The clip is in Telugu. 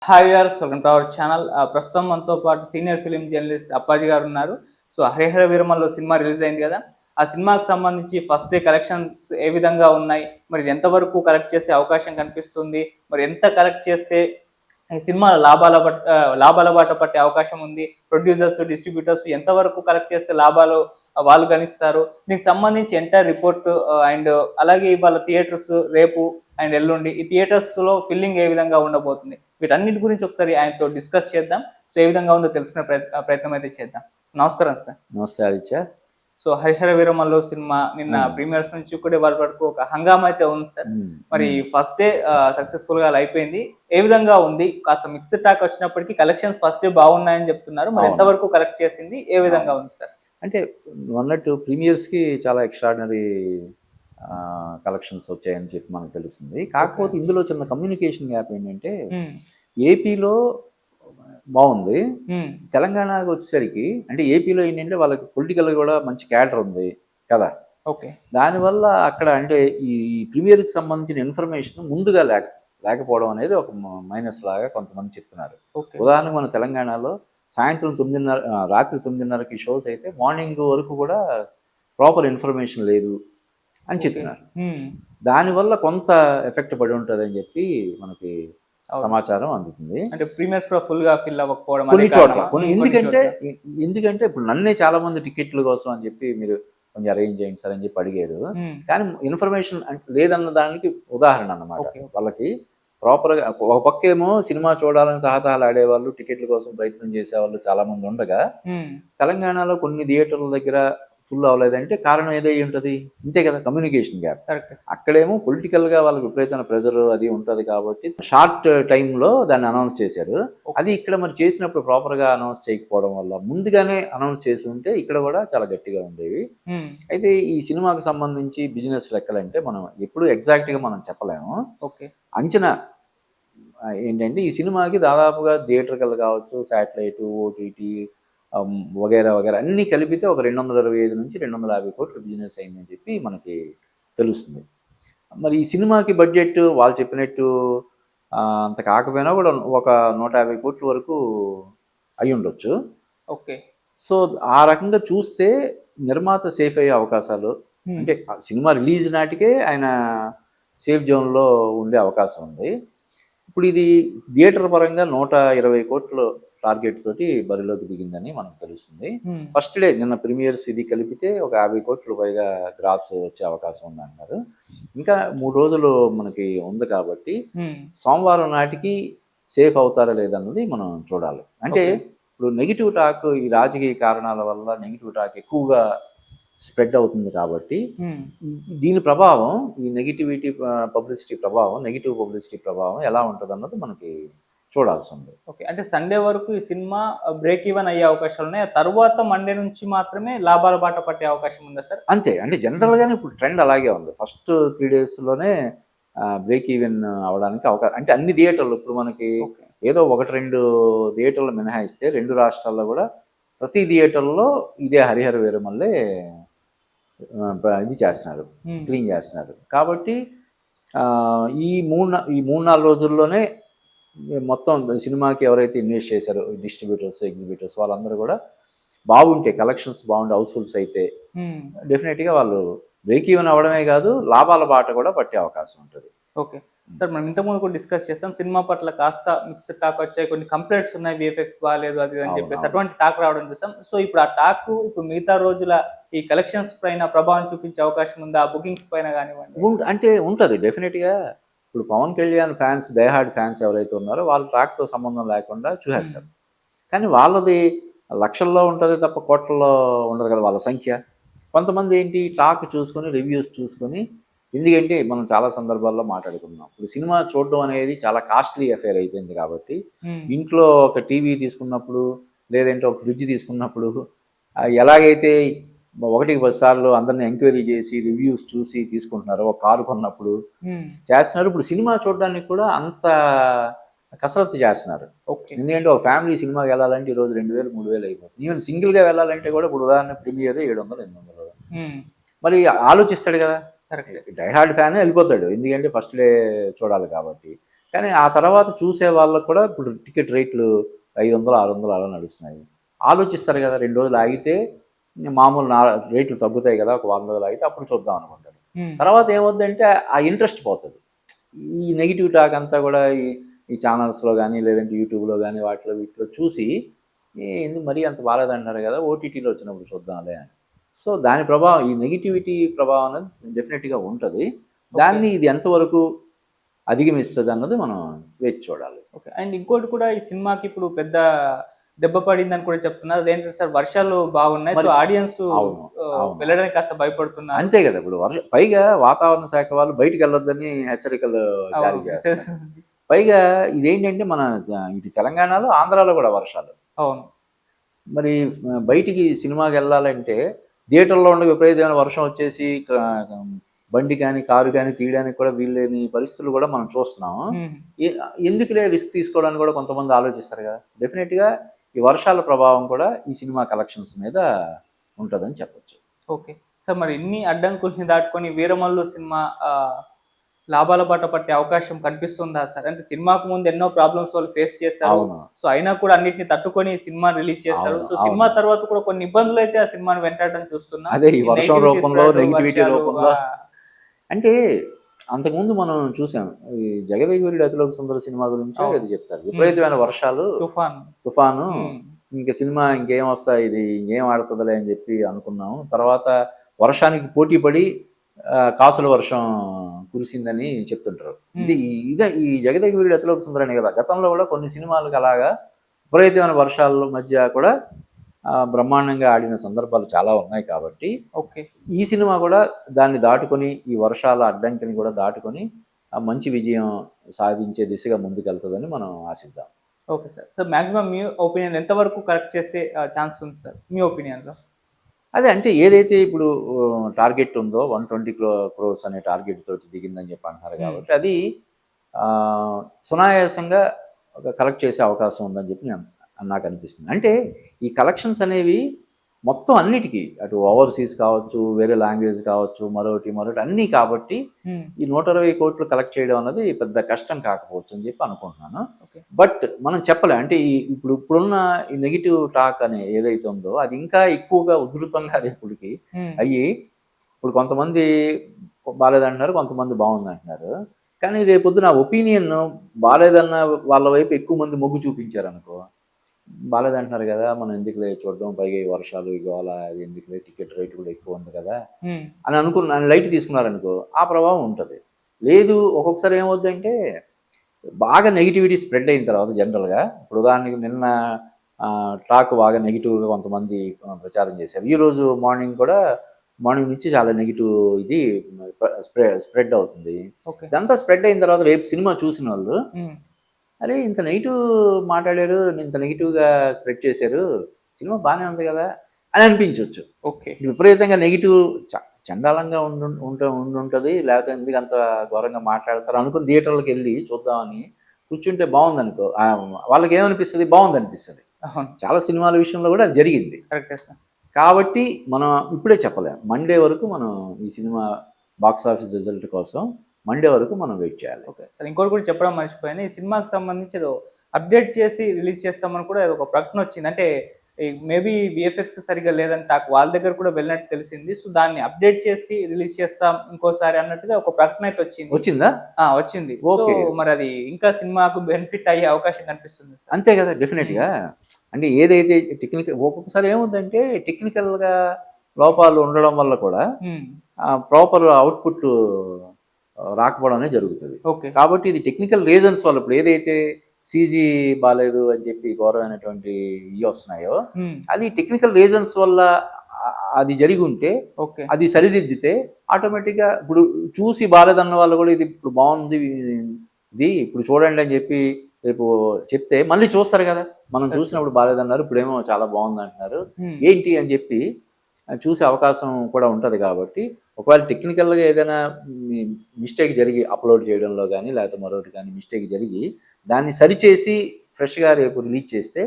Hi viewers, welcome to our channel. ప్రస్తుతం మనతో పాటు సీనియర్ ఫిల్మ్ జర్నలిస్ట్ అప్పాజీ గారు ఉన్నారు. So 'Harihara Veeramallu' cinema release అయింది కదా! ఆ సినిమాకి సంబంధించి ఫస్ట్ డే కలెక్షన్స్ ఏ విధంగా ఉన్నాయి? మరి ఇది ఎంతవరకు కలెక్ట్ చేసే అవకాశం కనిపిస్తుంది? మరి ఎంత కలెక్ట్ చేస్తే ఈ సినిమా లాభాల బాట పట్టే అవకాశం ఉంది? ప్రొడ్యూసర్స్, డిస్ట్రిబ్యూటర్స్ ఎంతవరకు కలెక్ట్ చేస్తే లాభాలు వాళ్ళు గణిస్తారు? దీనికి సంబంధించి ఎంటైర్ రిపోర్ట్ అండ్ అలాగే ఇవాళ థియేటర్స్ రేపు అండ్ ఎల్లుండి ఈ థియేటర్స్‌లో ఫిల్లింగ్ ఏ విధంగా ఉండబోతుంది? వీటన్నిటి గురించి ఒకసారి ఆయనతో డిస్కస్ చేద్దాం. సో, ఏ విధంగా ఉందో తెలుసుకునే ప్రయత్నం అయితే చేద్దాం. సో, నమస్కారం సార్. నమస్తే ఆదిత్య. సో 'హరిహర వీరమల్లు' సినిమా నిన్న ప్రీమియర్స్ నుంచి కూడా ఇవాళ వరకు ఒక హంగామా అయితే ఉంది సార్. మరి ఫస్ట్ డే సక్సెస్‌ఫుల్‌గా అలా అయిపోయింది. ఏ విధంగా ఉంది? కాస్త మిక్స్డ్ టాక్ వచ్చినప్పటికీ కలెక్షన్స్ ఫస్ట్ డే బాగున్నాయని చెప్తున్నారు. మరి ఎంతవరకు కలెక్ట్ చేసింది? ఏ విధంగా ఉంది సార్? అంటే నువ్వన్నట్టు ప్రీమియర్స్‌కి చాలా ఎక్స్ట్రార్డినరీ కలెక్షన్స్ వచ్చాయని చెప్పి మనకు తెలుస్తుంది. కాకపోతే ఇందులో చిన్న కమ్యూనికేషన్ గ్యాప్ ఏంటంటే ఏపీలో బాగుంది. తెలంగాణకి వచ్చేసరికి అంటే ఏపీలో ఏంటంటే వాళ్ళకి పొలిటికల్‌గా కూడా మంచి క్యాడర్ ఉంది కదా! ఓకే. దానివల్ల అక్కడ అంటే ఈ ప్రీమియర్‌కి సంబంధించిన ఇన్ఫర్మేషన్ ముందుగా లేకపోవడం అనేది ఒక మైనస్ లాగా కొంతమంది చెప్తున్నారు. ఉదాహరణకు మన తెలంగాణలో సాయంత్రం 9:30 రాత్రి 9:30కి షోస్ అయితే మార్నింగ్ వరకు కూడా ప్రాపర్ ఇన్ఫర్మేషన్ లేదు అని చెప్తున్నారు. దానివల్ల కొంత ఎఫెక్ట్ పడి ఉంటుందని చెప్పి మనకి సమాచారం అందుతుంది. అంటే ప్రీమియర్స్ కూడా ఫుల్‌గా ఫిల్ అవ్వకపోవడం కొన్ని చోట్ల ఎందుకంటే ఇప్పుడు నన్నే చాలా మంది టికెట్ల కోసం అని చెప్పి మీరు కొంచెం అరేంజ్ చేయండి సార్ అని చెప్పి అడిగారు. కానీ ఇన్ఫర్మేషన్ లేదన్న దానికి ఉదాహరణ అన్నమాట. వాళ్ళకి ప్రాపర్‌గా ఒక పక్కేమో సినిమా చూడాలని తహతహలాడేవాళ్ళు, టికెట్ల కోసం ప్రయత్నం చేసేవాళ్ళు చాలా మంది ఉండగా తెలంగాణలో కొన్ని థియేటర్ల దగ్గర ఫుల్ అవ్వలేదంటే కారణం ఏదై ఉంటుంది? ఇంతే కదా, కమ్యూనికేషన్ గ్యాప్. అక్కడేమో పొలిటికల్‌గా వాళ్ళకి విపరీతమైన ప్రెజర్ అది ఉంటుంది కాబట్టి షార్ట్ టైంలో దాన్ని అనౌన్స్ చేశారు. అది ఇక్కడ మరి చేసినప్పుడు ప్రాపర్‌గా అనౌన్స్ చేయకపోవడం వల్ల ముందుగానే అనౌన్స్ చేసి ఉంటే ఇక్కడ కూడా చాలా గట్టిగా ఉండేవి. అయితే ఈ సినిమాకి సంబంధించి బిజినెస్ లెక్కలంటే మనం ఎప్పుడు ఎగ్జాక్ట్‌గా మనం చెప్పలేము. అంచనా ఏంటంటే ఈ సినిమాకి దాదాపుగా థియేటర్‌కల్ కావచ్చు, శాటిలైట్, ఓటీటీ వగైరా వగైరా అన్నీ కలిపితే ఒక 225 నుంచి 250 కోట్ల బిజినెస్ అయిందని చెప్పి మనకి తెలుస్తుంది. మరి ఈ సినిమాకి బడ్జెట్ వాళ్ళు చెప్పినట్టు అంత కాకపోయినా కూడా ఒక 150 కోట్ల వరకు అయి ఉండొచ్చు. ఓకే. సో ఆ రకంగా చూస్తే నిర్మాత సేఫ్ అయ్యే అవకాశాలు, అంటే సినిమా రిలీజ్ నాటికే ఆయన సేఫ్ జోన్లో ఉండే అవకాశం ఉంది. ఇప్పుడు ఇది థియేటర్ పరంగా 120 కోట్లు టార్గెట్ తోటి బరిలోకి దిగిందని మనకు తెలుస్తుంది. ఫస్ట్ డే నిన్న ప్రీమియర్స్ ఇది కలిపితే ఒక 50 కోట్లు పైగా గ్రాస్ వచ్చే అవకాశం ఉందన్నారు. ఇంకా 3 రోజులు మనకి ఉంది కాబట్టి సోమవారం నాటికి సేఫ్ అవుతారా లేదన్నది మనం చూడాలి. అంటే ఇప్పుడు నెగిటివ్ టాక్ ఈ రాజకీయ కారణాల వల్ల నెగిటివ్ టాక్ ఎక్కువగా స్ప్రెడ్ అవుతుంది కాబట్టి దీని ప్రభావం, ఈ నెగిటివ్ పబ్లిసిటీ ప్రభావం ఎలా ఉంటుంది అన్నది మనకి చూడాల్సి ఉంది. ఓకే. అంటే సండే వరకు ఈ సినిమా బ్రేక్ ఈవెన్ అయ్యే అవకాశాలు ఉన్నాయి. ఆ తర్వాత మండే నుంచి మాత్రమే లాభాల బాట పట్టే అవకాశం ఉందా సార్? అంతే. అంటే జనరల్‌గానే ఇప్పుడు ట్రెండ్ అలాగే ఉంది. ఫస్ట్ 3 డేస్‌లోనే బ్రేక్ ఈవెన్ అవ్వడానికి అవకాశం, అంటే అన్ని థియేటర్లు ఇప్పుడు మనకి ఏదో 1-2 థియేటర్లు మినహాయిస్తే 2 రాష్ట్రాల్లో కూడా ప్రతి థియేటర్లో ఇదే 'హరిహర వీరమల్లే' ఇది చేస్తున్నారు, స్క్రీన్ చేస్తున్నారు. కాబట్టి ఈ 3-4 రోజుల్లోనే మొత్తం సినిమాకి ఎవరైతే ఇన్వెస్ట్ చేశారో డిస్ట్రిబ్యూటర్స్, ఎగ్జిబిటర్స్ వాళ్ళందరూ కూడా బాగుంటే, కలెక్షన్స్ బాగుండే హౌస్ఫుల్స్ అయితే డెఫినెట్గా వాళ్ళు బ్రేక్ ఈవెన్ అవ్వడమే కాదు, లాభాల బాట కూడా పట్టే అవకాశం ఉంటుంది. ఓకే సార్, మనం ఇంతకుముందు కూడా డిస్కస్ చేస్తాం. సినిమా పట్ల కాస్త మిక్స్డ్ టాక్ వచ్చాయి, కొన్ని కంప్లైంట్స్ ఉన్నాయి, విఎఫ్ఎక్స్ బాగాలేదు అది అని చెప్పేసి అటువంటి టాక్ రావడం చూసాం. సో ఇప్పుడు ఆ టాక్ ఇప్పుడు మిగతా రోజుల ఈ కలెక్షన్స్ పైన ప్రభావం చూపించే అవకాశం ఉందా? బుకింగ్స్ పైన కానివ్వండి. అంటే ఉంటుంది డెఫినెట్గా. ఇప్పుడు Pawan Kalyan fans, diehard fans ఎవరైతే ఉన్నారో వాళ్ళు ట్రాక్స్తో సంబంధం లేకుండా చూసేస్తారు. కానీ వాళ్ళది లక్షల్లో ఉంటుంది తప్ప కోట్లలో ఉండదు కదా వాళ్ళ సంఖ్య. కొంతమంది ఏంటి టాక్ చూసుకొని, రివ్యూస్ చూసుకొని, ఎందుకంటే మనం చాలా సందర్భాల్లో మాట్లాడుకున్నాం, ఇప్పుడు సినిమా చూడడం అనేది చాలా కాస్ట్లీ అఫేర్ అయిపోయింది కాబట్టి ఇంట్లో ఒక టీవీ తీసుకున్నప్పుడు లేదంటే ఒక ఫ్రిడ్జ్ తీసుకున్నప్పుడు ఎలాగైతే 1-10 సార్లు అందరిని ఎంక్వైరీ చేసి రివ్యూస్ చూసి తీసుకుంటున్నారు, ఒక కారు కొన్నప్పుడు చేస్తున్నారు. ఇప్పుడు సినిమా చూడడానికి కూడా అంత కసరత్తు చేస్తున్నారు. ఎందుకంటే ఒక ఫ్యామిలీ సినిమాకి వెళ్ళాలంటే ఈరోజు 2000, 3000 అయిపోతుంది. ఈవెన్ సింగిల్గా వెళ్ళాలంటే కూడా ఇప్పుడు ఉదాహరణ ప్రీమియర్ 700, 800. మరి ఆలోచిస్తాడు కదా, డైహార్డ్ ఫ్యాన్ వెళ్ళిపోతాడు, ఎందుకంటే ఫస్ట్ డే చూడాలి కాబట్టి. కానీ ఆ తర్వాత చూసే వాళ్ళకు కూడా ఇప్పుడు టికెట్ రేట్లు 500, 600 అలా నడుస్తున్నాయి. ఆలోచిస్తారు కదా, 2 రోజులు ఆగితే మామూలు రేట్లు తగ్గుతాయి కదా, ఒక 100 రోజులు ఆగితే అప్పుడు చూద్దాం అనుకుంటారు. తర్వాత ఏమవుద్దంటే ఆ ఇంట్రెస్ట్ పోతుంది. ఈ నెగిటివ్ టాక్ అంతా కూడా ఈ ఈ ఛానల్స్లో కానీ లేదంటే యూట్యూబ్లో కానీ వాటిలో వీటిలో చూసి ఎందుకు మరీ అంత బాగాలేదంటారు కదా, ఓటీటీలో వచ్చినప్పుడు చూద్దాంలే అని. సో దాని ప్రభావం, ఈ నెగిటివిటీ ప్రభావం అనేది డెఫినెట్గా ఉంటుంది. దాన్ని ఇది ఎంతవరకు అధిగమిస్తుంది అన్నది మనం వేచి చూడాలి. ఓకే. అండ్ ఇంకోటి కూడా ఈ సినిమాకి ఇప్పుడు పెద్ద దెబ్బ పడిందని కూడా చెప్తున్నారు. అదేంటంటే సార్ వర్షాలు బాగున్నాయి. సో ఆడియన్స్ వెళ్ళడానికి కాస్త భయపడుతున్నారు. అంతే కదా, ఇప్పుడు పైగా వాతావరణ శాఖ వాళ్ళు బయటికి వెళ్ళొద్దని హెచ్చరికలు జారీ చేస్తారు. పైగా ఇదేంటంటే మన ఇటు తెలంగాణలో, ఆంధ్రాలో కూడా వర్షాలు. అవును. మరి బయటికి సినిమాకి వెళ్ళాలంటే థియేటర్లో ఉండే విపరీతమైన వర్షం వచ్చేసి బండి కానీ కారు కానీ తీయడానికి కూడా వీళ్ళని పరిస్థితులు కూడా మనం చూస్తున్నాము. ఎందుకులే రిస్క్ తీసుకోవడానికి కూడా కొంతమంది ఆలోచిస్తారు కదా. డెఫినెట్గా ఈ వర్షాల ప్రభావం కూడా ఈ సినిమా కలెక్షన్స్ మీద ఉంటుందని చెప్పొచ్చు. ఓకే సార్, మరి ఇన్ని అడ్డంకుల్ని దాటుకొని వీరమల్లు సినిమా లాభాల బాట పట్టే అవకాశం కనిపిస్తుందా సార్? అంటే సినిమాకు ముందు ఎన్నో ప్రాబ్లమ్స్ వాళ్ళు ఫేస్ చేశారు. సో అయినా కూడా అన్నిటిని తట్టుకొని సినిమా రిలీజ్ చేశారు. సో సినిమా తర్వాత కూడా కొన్ని ఇబ్బందులు అయితే ఆ సినిమాని వెంటాడడం చూస్తున్నాం. అదే ఈ వర్షం రూపంలో, నెగిటివిటీ రూపంలో. అంటే అంతకుముందు మనం చూసాం, ఈ జగదేక వీరుడు అతిలోక సుందర సినిమా గురించి అది చెప్తారు. విపరీతమైన వర్షాలు, తుఫాను, ఇంకా సినిమా ఇంకేం వస్తాయి, ఇది ఇంకేం ఆడుతుందిలే అని చెప్పి అనుకున్నాము. తర్వాత వర్షానికి పోటీ పడి కాసుల వర్షం కురిసిందని చెప్తుంటారు. ఇదే ఈ జగదేక వీరుడు అతిలోక సుందరనే కదా, గతంలో కూడా కొన్ని సినిమాలకు అలాగా విపరీతమైన వర్షాల మధ్య కూడా బ్రహ్మాండంగా ఆడిన సందర్భాలు చాలా ఉన్నాయి. కాబట్టి ఈ సినిమా కూడా దాన్ని దాటుకొని, ఈ వర్షాల అడ్డంకిని కూడా దాటుకొని మంచి విజయం సాధించే దిశగా ముందుకెళ్తుందని మనం ఆశిద్దాం. Okay sir. సో మాక్సిమం మీ ఒపీనియన్ ఎంతవరకు కరెక్ట్ చేసే ఛాన్స్ ఉంది సార్ మీ ఒపీనియన్లో? అదే, అంటే ఏదైతే ఇప్పుడు టార్గెట్ ఉందో 120 crores అనే టార్గెట్ తోటి దిగిందని చెప్పి అంటున్నారు. కాబట్టి అది సునాయాసంగా కలెక్ట్ చేసే అవకాశం ఉందని చెప్పి నాకు అనిపిస్తుంది. అంటే ఈ కలెక్షన్స్ అనేవి మొత్తం అన్నిటికీ, అటు ఓవర్సీస్ కావచ్చు, వేరే లాంగ్వేజ్ కావచ్చు, మరొకటి అన్నీ, కాబట్టి ఈ 120 కోట్లు కలెక్ట్ చేయడం అన్నది పెద్ద కష్టం కాకపోవచ్చు అని చెప్పి అనుకుంటున్నాను. బట్ మనం చెప్పలేం, అంటే ఇప్పుడున్న ఈ నెగిటివ్ టాక్ అనే ఏదైతే ఉందో అది ఇంకా ఎక్కువగా ఉధృతంగా రేపటికి అయ్యి, ఇప్పుడు కొంతమంది బాగాలేదంటున్నారు, కొంతమంది బాగుందంటున్నారు. కానీ రేపొద్దున ఒపీనియన్ బాగాలేదన్న వాళ్ళ వైపు ఎక్కువ మంది మొగ్గు చూపించారు అనుకో, బాగాలేదంటున్నారు కదా, మనం ఎందుకులే చూడడం, పైగా ఈ వర్షాలు ఇవాళ అది ఎందుకులే, టికెట్ రేట్ కూడా ఎక్కువ ఉంది కదా అని లైట్ తీసుకున్నారనుకో, ఆ ప్రభావం ఉంటుంది. లేదు, ఒక్కొక్కసారి ఏమవుద్దంటే బాగా నెగిటివిటీ స్ప్రెడ్ అయిన తర్వాత జనరల్గా, ఇప్పుడు ఉదాహరణకి నిన్న టాక్ బాగా నెగిటివ్గా కొంతమంది ప్రచారం చేశారు. ఈరోజు మార్నింగ్ నుంచి చాలా నెగిటివ్ ఇది స్ప్రెడ్ అవుతుంది. ఇదంతా స్ప్రెడ్ అయిన తర్వాత రేపు సినిమా చూసిన వాళ్ళు, అరే ఇంత నెగిటివ్ మాట్లాడారు, ఇంత నెగిటివ్గా స్ప్రెడ్ చేశారు, సినిమా బాగానే ఉంది కదా అని అనిపించవచ్చు. విపరీతంగా నెగిటివ్ చండాలంగా ఉంటుంది, లేకపోతే ఎందుకు అంత ఘోరంగా మాట్లాడతారు అనుకుని థియేటర్లకు వెళ్ళి చూద్దామని కూర్చుంటే బాగుంది అనుకో, వాళ్ళకి ఏమనిపిస్తుంది, బాగుంది అనిపిస్తుంది. చాలా సినిమాల విషయంలో కూడా అది జరిగింది. కాబట్టి మనం ఇప్పుడే చెప్పలేం. మండే వరకు మనం ఈ సినిమా బాక్స్ ఆఫీస్ రిజల్ట్ కోసం మండే వరకు మనం వెయిట్ చేయాలి. ఓకే సార్, ఇంకోటి కూడా చెప్పడం మర్చిపోయాను. ఈ సినిమాకి సంబంధించి అప్డేట్ చేసి రిలీజ్ చేస్తామని కూడా ఒక ప్రకటన వచ్చింది. అంటే మేబీ విఎఫ్ఎక్స్ సరిగా లేదని వాళ్ళ దగ్గర కూడా వెళ్ళినట్టు తెలిసింది. సో దాన్ని అప్డేట్ చేసి రిలీజ్ చేస్తాం ఇంకోసారి అన్నట్టుగా ఒక ప్రకటన అయితే వచ్చిందా? వచ్చింది. ఓకే, మరి అది ఇంకా సినిమాకు బెనిఫిట్ అయ్యే అవకాశం కనిపిస్తుంది. అంతే కదా, డెఫినెట్గా. అంటే ఏదైతే టెక్నికల్, ఒక్కొక్కసారి ఏముందంటే టెక్నికల్గా లోపాలు ఉండడం వల్ల కూడా ప్రాపర్ అవుట్పుట్ రాకపోవడం అనేది జరుగుతుంది. కాబట్టి ఇది టెక్నికల్ రీజన్స్ వల్ల, ఇప్పుడు ఏదైతే సీజీ బాగాలేదు అని చెప్పి ఘోరమైనటువంటి ఇవి వస్తున్నాయో, అది టెక్నికల్ రీజన్స్ వల్ల అది జరిగి ఉంటే అది సరిదిద్దితే ఆటోమేటిక్గా, ఇప్పుడు చూసి బాగాలేదన్న వాళ్ళు కూడా ఇది ఇప్పుడు బాగుంది, ఇది ఇప్పుడు చూడండి అని చెప్పి రేపు చెప్తే మళ్ళీ చూస్తారు కదా. మనం చూసినప్పుడు బాగాలేదన్నారు, ఇప్పుడేమో చాలా బాగుంది అంటున్నారు, ఏంటి అని చెప్పి చూసే అవకాశం కూడా ఉంటుంది. కాబట్టి ఒకవేళ టెక్నికల్గా ఏదైనా మిస్టేక్ జరిగి అప్లోడ్ చేయడంలో కానీ లేకపోతే మరొకటి కానీ మిస్టేక్ జరిగి దాన్ని సరిచేసి ఫ్రెష్గా రేపు రిలీజ్ చేస్తే